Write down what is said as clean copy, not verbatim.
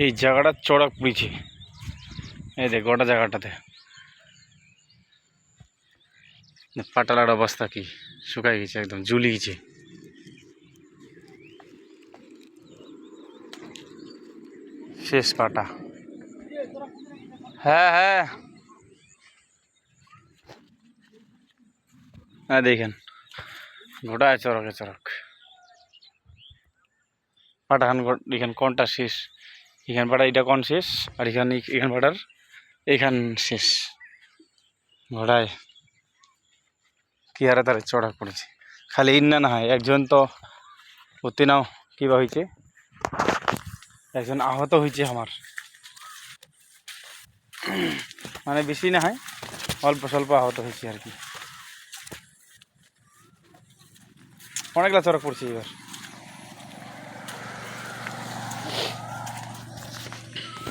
এই জায়গাটা চড়ক পড়েছে, এই দেখ গোটা জায়গাটাতে। পাটালার অবস্থা কি, শুকাই গেছে, একদম ঝুলি গেছে। শেষ পাটা। হ্যাঁ হ্যাঁ হ্যাঁ, দেখেন গোটায় চড়কে চড়ক। পাটা এখান কোনটা শেষ, এখান পাটা এটা কোন শেষ, আর এখান পাটার এখান শেষ। ঘোড়ায় কি হারে তারা চড়া পড়েছে। খালি ইন্না না হয়, একজন তো অতি নাও কিবা হয়েছে, একজন আহত হয়েছে আমার। মানে বেশি না হয়, অল্প স্বল্প আহত হয়েছে আর কি। অনেকগুলা চড়ক পড়ছে এবার।